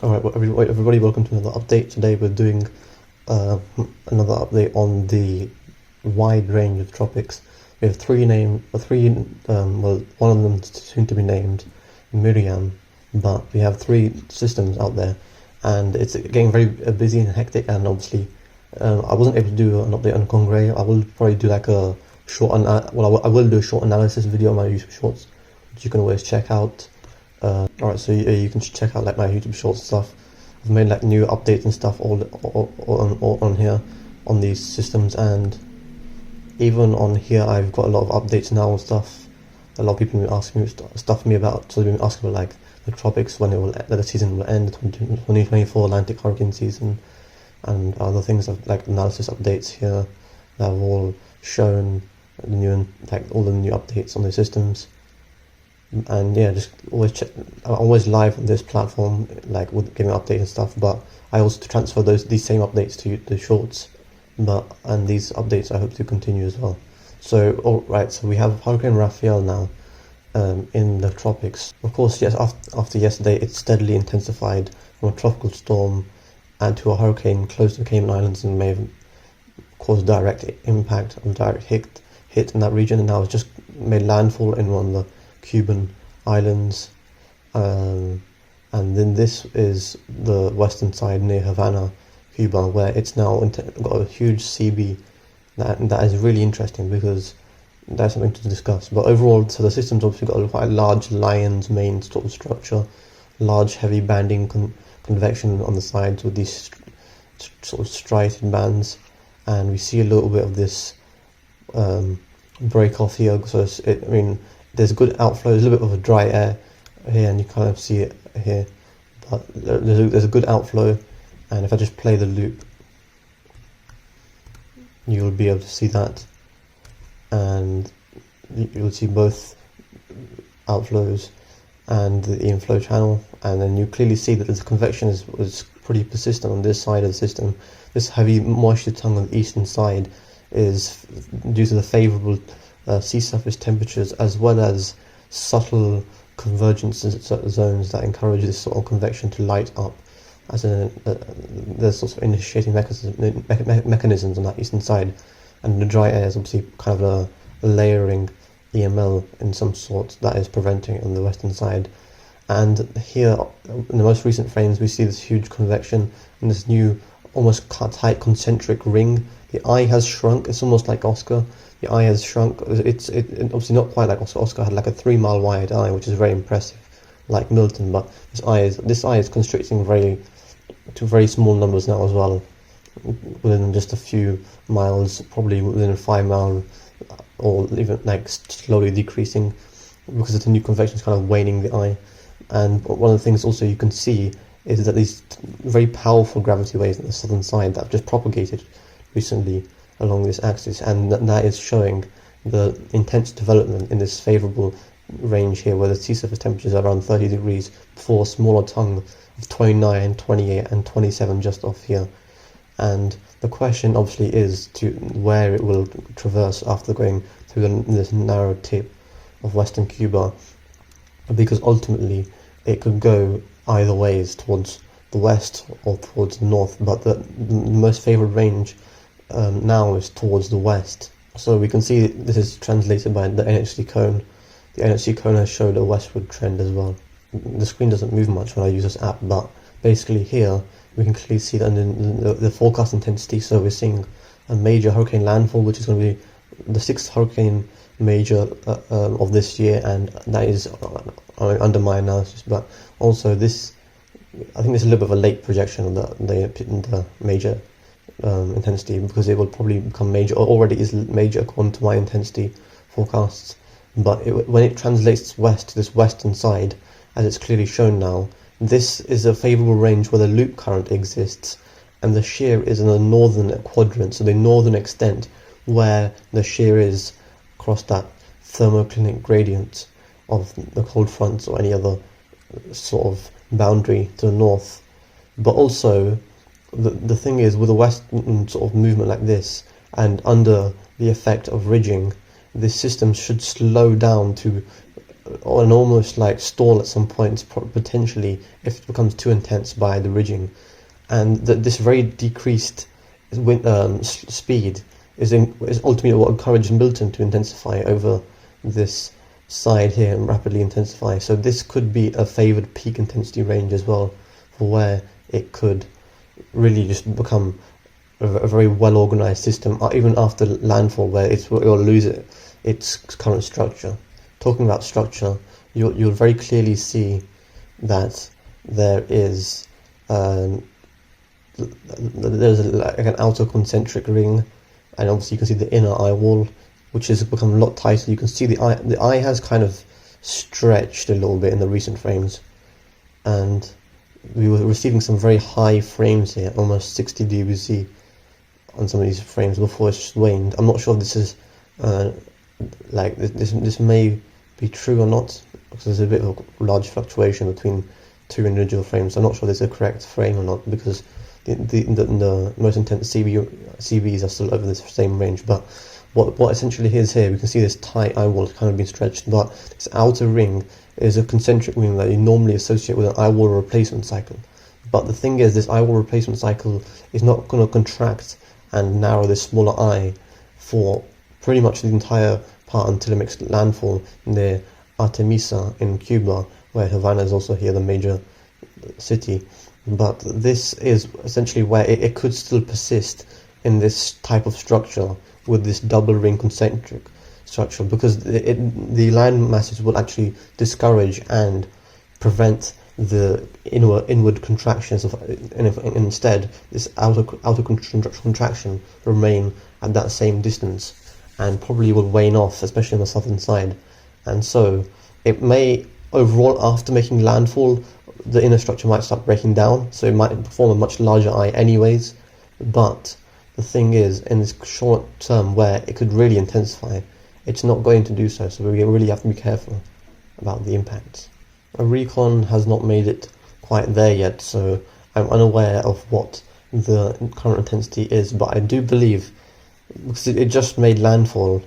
Alright, well, everybody, welcome to another update. Today we're doing another update on the wide range of tropics. We have well, one of them soon to be named Miriam, but we have 3 systems out there, and it's getting very busy and hectic. And obviously, I wasn't able to do an update on Congress. I will probably do like a short, I will do a short analysis video on my YouTube Shorts, which you can always check out. Alright, so you can check out like my YouTube Shorts stuff. I've made like new updates and stuff all on here on these systems, and even on here I've got a lot of updates now and stuff. A lot of people have been asking me stuff about, so they've been asking about like the tropics, when the season will end, 2024 Atlantic hurricane season, and other things like analysis updates here that have all shown the new, like all the new updates on the systems. And yeah, just always check. I'm always live on this platform, like with giving updates and stuff. But I also transfer these same updates to the shorts. And these updates I hope to continue as well. So alright, so we have Hurricane Rafael now in the tropics. Of course, yes, after yesterday, it steadily intensified from a tropical storm and to a hurricane close to the Cayman Islands, and may have caused direct impact and direct hit in that region. And now it's just made landfall in one of the Cuban islands, and then this is the western side near Havana, Cuba, where it's now got a huge CB that is really interesting, because that's something to discuss. But overall, so the system's obviously got quite a large lion's mane sort of structure, large heavy banding convection on the sides with these sort of striated bands, and we see a little bit of this break off here. So there's good outflow. There's a little bit of a dry air here, and you kind of see it here, but there's a good outflow. And if I just play the loop, you'll be able to see that, and you'll see both outflows and the inflow channel, and then you clearly see that the convection is pretty persistent on this side of the system. This heavy moisture tongue on the eastern side is due to the favourable sea surface temperatures, as well as subtle convergence zones that encourage this sort of convection to light up, as there's sort of initiating mechanisms on that eastern side. And the dry air is obviously kind of a layering EML in some sort that is preventing it on the western side. And here in the most recent frames, we see this huge convection and this new almost tight concentric ring. The eye has shrunk. It's almost like Oscar. The eye has shrunk. It's obviously not quite like Oscar. Oscar had like a 3-mile wide eye, which is very impressive, like Milton. But this eye is constricting to very small numbers now as well, within just a few miles, probably within a 5-mile, or even like slowly decreasing, because the new convection is kind of waning the eye. And one of the things also you can see is that these very powerful gravity waves on the southern side that have just propagated recently along this axis, and that is showing the intense development in this favourable range here, where the sea surface temperatures are around 30 degrees before a smaller tongue of 29, 28 and 27 just off here. And the question obviously is to where it will traverse after going through this narrow tip of western Cuba, because ultimately it could go either ways, towards the west or towards the north, but the most favoured range now is towards the west. So we can see this is translated by the NHC cone. The NHC cone has showed a westward trend as well. The screen doesn't move much when I use this app, but basically here we can clearly see that in the forecast intensity. So we're seeing a major hurricane landfall, which is going to be the 6th hurricane major of this year, and that is under my analysis. But also this, I think this is a little bit of a late projection of the major intensity, because it will probably become major, or already is major according to my intensity forecasts. But when it translates west to this western side, as it's clearly shown now, this is a favourable range where the loop current exists, and the shear is in the northern quadrant, so the northern extent where the shear is across that thermoclinic gradient of the cold fronts or any other sort of boundary to the north. But also the thing is, with a western sort of movement like this, and under the effect of ridging, this system should slow down to or an almost like stall at some points, potentially if it becomes too intense by the ridging, and this very decreased speed is ultimately what encouraged Milton to intensify over this side here and rapidly intensify. So this could be a favoured peak intensity range as well, for where it could really just become a very well organised system, even after landfall, where it will lose its current structure. Talking about structure, you'll very clearly see that there is there's like an outer concentric ring, and obviously you can see the inner eye wall, which has become a lot tighter. You can see the eye has kind of stretched a little bit in the recent frames, and we were receiving some very high frames here, almost 60 dBc on some of these frames before it's just waned. I'm not sure if this is like this may be true or not, because there's a bit of a large fluctuation between two individual frames. I'm not sure this is a correct frame or not, because the most intense CBs are still over this same range. But what essentially is here, we can see this tight eye wall kind of being stretched, but this outer ring is a concentric ring that you normally associate with an eye wall replacement cycle. But the thing is, this eye wall replacement cycle is not going to contract and narrow this smaller eye for pretty much the entire part until it makes landfall near Artemisa in Cuba, where Havana is also here, the major city. But this is essentially where it could still persist in this type of structure with this double ring concentric structure, because the land masses will actually discourage and prevent the inward contractions and instead this outer contraction remain at that same distance and probably will wane off, especially on the southern side. And so it may overall, after making landfall, the inner structure might start breaking down, so it might form a much larger eye anyways. But the thing is, in this short term where it could really intensify, it's not going to do so, so we really have to be careful about the impacts. A recon has not made it quite there yet, so I'm unaware of what the current intensity is, but I do believe, because it just made landfall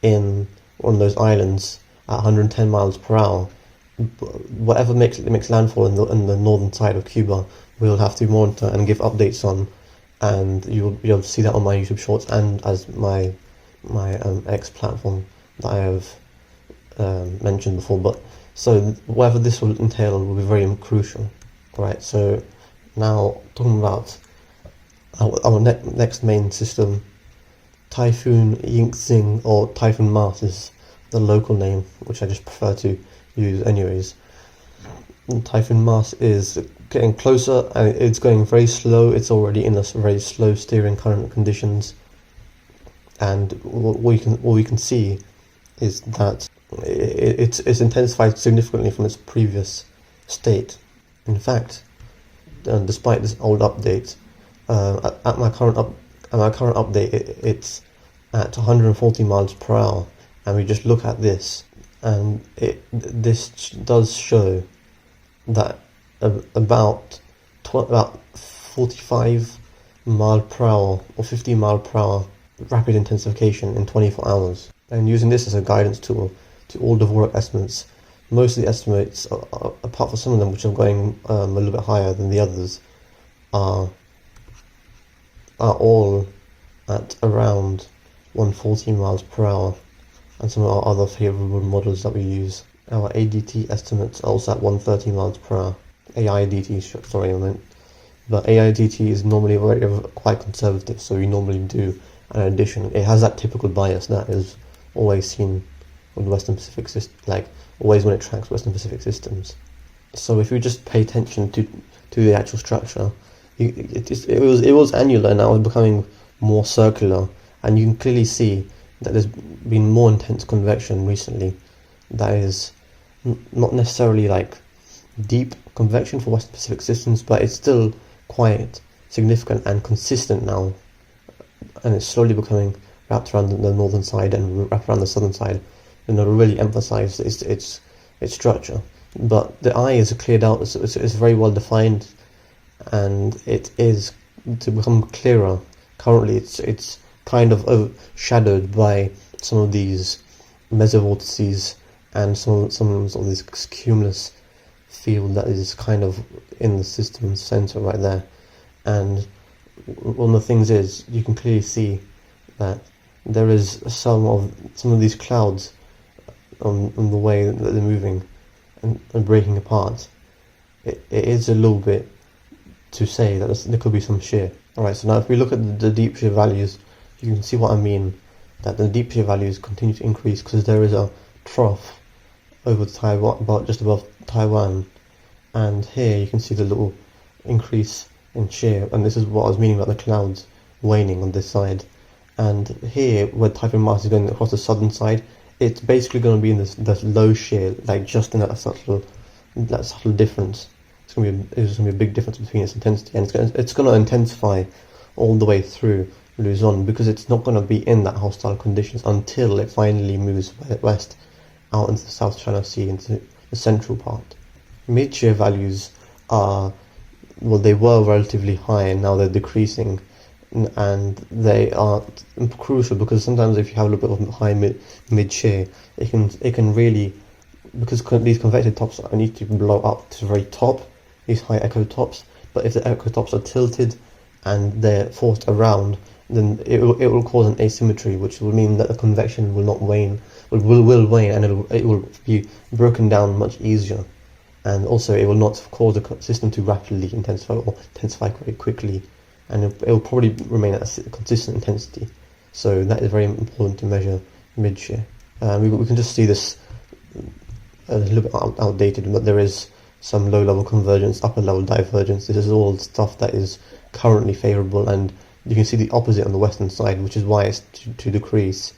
in one of those islands at 110 miles per hour, whatever makes landfall in the northern side of Cuba, we'll have to monitor and give updates on, and you'll be able to see that on my YouTube Shorts and as my X platform that I have mentioned before. But so whatever this will entail will be very crucial. Right, so now talking about our next main system, Typhoon Yingxing, or Typhoon Marce is the local name, which I just prefer to use anyways. Typhoon Marce is getting closer and it's going very slow. It's already in a very slow steering current conditions, and what we can see is that it's intensified significantly from its previous state. In fact, despite this old update, at my current update, it's at 140 miles per hour, and we just look at this, and this does show that about 45 mile per hour or 50 mile per hour rapid intensification in 24 hours. And using this as a guidance tool to all Dvorak estimates, most of the estimates, apart from some of them which are going a little bit higher than the others, are all at around 140 miles per hour, and some of our other favourable models that we use. Our ADT estimates are also at 130 miles per hour. AIDT, sorry, I meant. But AIDT is normally quite conservative, so we normally do an addition. It has that typical bias that is always seen with Western Pacific like always when it tracks Western Pacific systems. So if you just pay attention to the actual structure, it was annular, and now it's becoming more circular, and you can clearly see that there's been more intense convection recently. That is not necessarily like deep convection for Western Pacific systems, but it's still quite significant and consistent now, and it's slowly becoming wrapped around the northern side and wrapped around the southern side, and it'll really emphasize its structure. But the eye is cleared out, it's very well defined, and it is to become clearer. Currently it's kind of overshadowed by some of these mesovortices and some of this cumulus field that is kind of in the system's center right there. And one of the things is, you can clearly see that there is some of these clouds on the way that they're moving and breaking apart. It is a little bit to say that there could be some shear. Alright, so now if we look at the deep shear values, you can see what I mean, that the deep shear values continue to increase because there is a trough over Taiwan, about just above Taiwan, and here you can see the little increase in shear, and this is what I was meaning about the clouds waning on this side. And here, where Typhoon Marce is going across the southern side, it's basically going to be in this low shear, like just in that subtle difference. It's going to be a big difference between its intensity, and it's going to intensify all the way through Luzon, because it's not going to be in that hostile conditions until it finally moves west out into the South China Sea, into the central part. Mid-shear values are, well, they were relatively high and now they're decreasing, and they are crucial because sometimes if you have a little bit of high mid-shear, it can really, because these convected tops need to blow up to the very top, these high echo tops, but if the echo tops are tilted and they're forced around, then it will cause an asymmetry, which will mean that the convection will not wane, will wane, and it will be broken down much easier. And also it will not cause the system to rapidly intensify or intensify very quickly, and it will probably remain at a consistent intensity. So that is very important to measure mid-shear. We can just see this a little bit outdated, but there is some low-level convergence, upper-level divergence. This is all stuff that is currently favourable, and you can see the opposite on the western side, which is why it's to decrease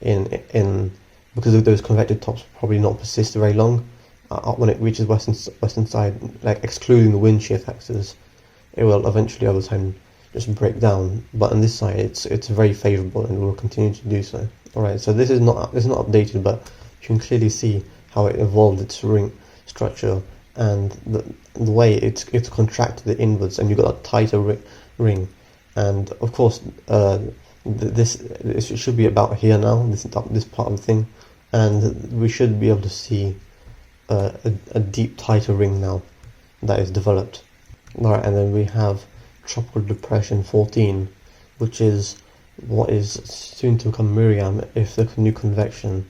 in because of those convected tops probably not persist very long. When it reaches western side, like excluding the wind shear factors, it will eventually over time just break down. But on this side, it's very favourable and will continue to do so. Alright, so this is not updated, but you can clearly see how it evolved its ring structure and the way it's contracted inwards, and you've got a tighter ring. And of course, this should be about here now. This part of the thing, and we should be able to see a deep, tighter ring now that is developed. Alright, and then we have Tropical Depression 14, which is what is soon to become Miriam if the new convection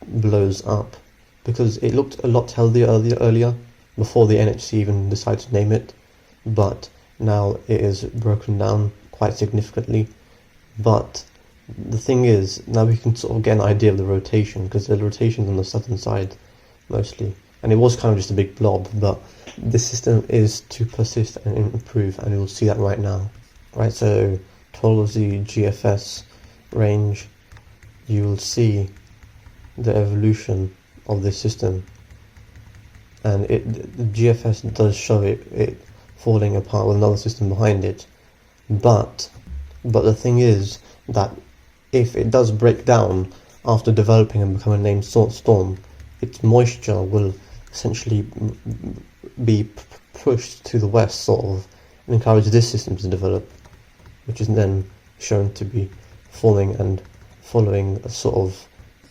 blows up, because it looked a lot healthier earlier before the NHC even decided to name it, but now it is broken down quite significantly. But the thing is, now we can sort of get an idea of the rotation, because the rotation's on the southern side mostly, and it was kind of just a big blob, but this system is to persist and improve, and you'll see that right now. Right, so 12 the GFS range, you will see the evolution of this system, and the GFS does show it falling apart with another system behind it, but the thing is that if it does break down after developing and become a named storm, its moisture will essentially be pushed to the west, sort of, and encourage this system to develop, which is then shown to be forming and following a sort of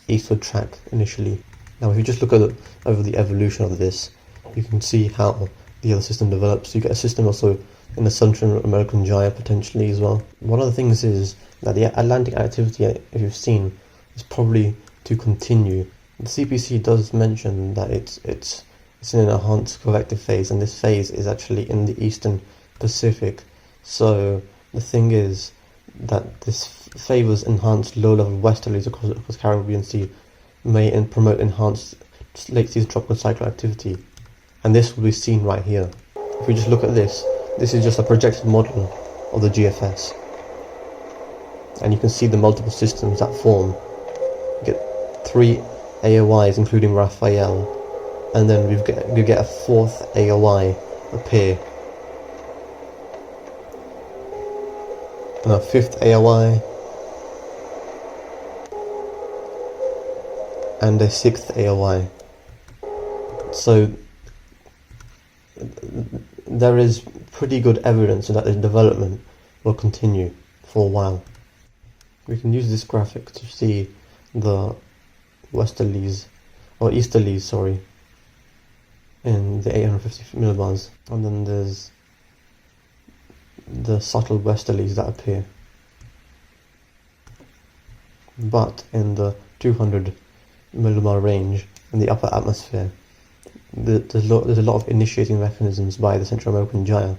eastward track initially. Now if you just look at over the evolution of this, you can see how the other system develops. You get a system also in the Central American Gyre potentially as well. One of the things is that the Atlantic activity, if you've seen, is probably to continue. The CPC does mention that it's in an enhanced convective phase, and this phase is actually in the Eastern Pacific. So the thing is that this favours enhanced low-level westerlies across the Caribbean Sea, may promote enhanced late season tropical cyclone activity, and this will be seen right here. If we just look at this is just a projected model of the GFS, and you can see the multiple systems that form. You get 3 AOIs including Rafael, and then we get a 4th AOI appear, and a 5th AOI, and a 6th AOI. So there is pretty good evidence that the development will continue for a while. We can use this graphic to see the westerlies or easterlies, sorry, in the 850 millibars, and then there's the subtle westerlies that appear. But in the 200 millibar range in the upper atmosphere, there's a lot of initiating mechanisms by the Central American gyre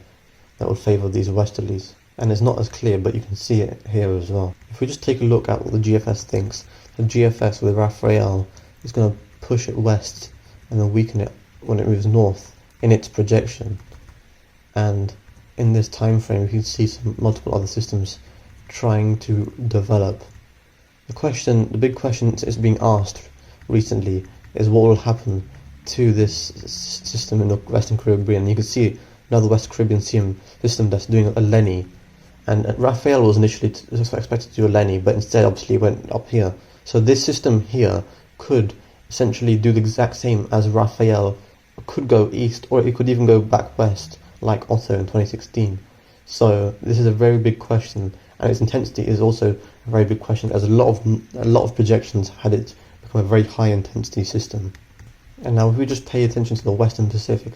that will favour these westerlies. And it's not as clear, but you can see it here as well. If we just take a look at what the GFS thinks, the GFS with Rafael is going to push it west and then weaken it when it moves north in its projection. And in this time frame, you can see multiple other systems trying to develop. The big question is being asked recently is what will happen to this system in the Western Caribbean. You can see another West Caribbean system that's doing a Lenny, and Rafael was initially expected to do a Lenny, but instead obviously went up here. So this system here could essentially do the exact same as Rafael, could go east, or it could even go back west like Otto in 2016. So this is a very big question, and its intensity is also a very big question, as a lot of projections had it become a very high intensity system. And now if we just pay attention to the Western Pacific,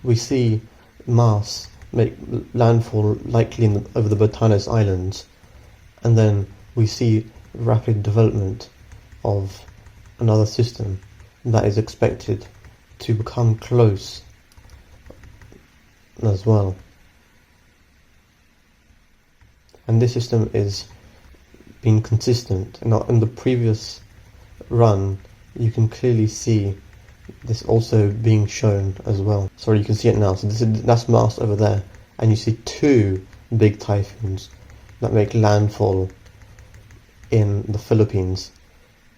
we see Marce make landfall likely over the Batanes Islands, and then we see rapid development of another system that is expected to become close as well. And this system is being consistent. Now in the previous run, you can clearly see this also being shown as well. Sorry, you can see it now. So that's Marce over there, and you see two big typhoons that make landfall in the Philippines.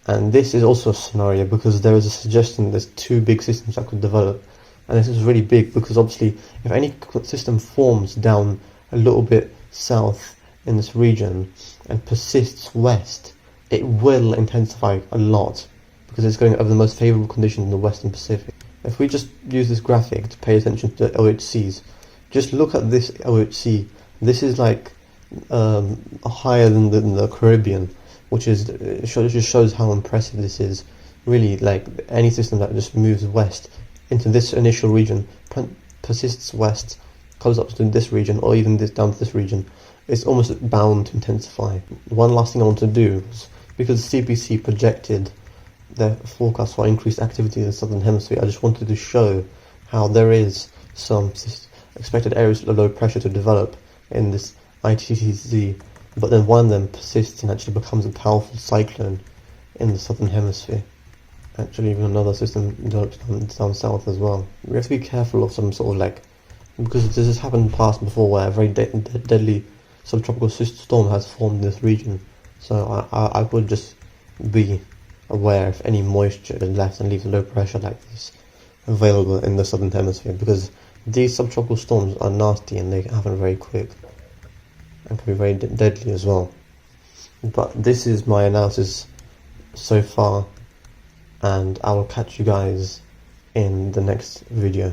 And this is also a scenario because there is a suggestion there's two big systems that could develop, and this is really big because obviously if any system forms down a little bit south in this region and persists west, it will intensify a lot because it's going over the most favourable conditions in the Western Pacific. If we just use this graphic to pay attention to OHCs, just look at this OHC. This is like higher than the Caribbean, which is just shows how impressive this is. Really, like any system that just moves west into this initial region, persists west, comes up to this region, or even down to this region, it's almost bound to intensify. One last thing I want to do is, because CPC projected their forecast for increased activity in the southern hemisphere, I just wanted to show how there is some expected areas of low pressure to develop in this ITTZ, but then one of them persists and actually becomes a powerful cyclone in the southern hemisphere. Actually, even another system develops down south as well. We have to be careful of some sort of because this has happened past before where a very deadly subtropical storm has formed in this region. So I would just be aware if any moisture is left and leaves low pressure like this available in the southern hemisphere, because these subtropical storms are nasty and they happen very quick and can be very deadly as well. But this is my analysis so far, and I will catch you guys in the next video.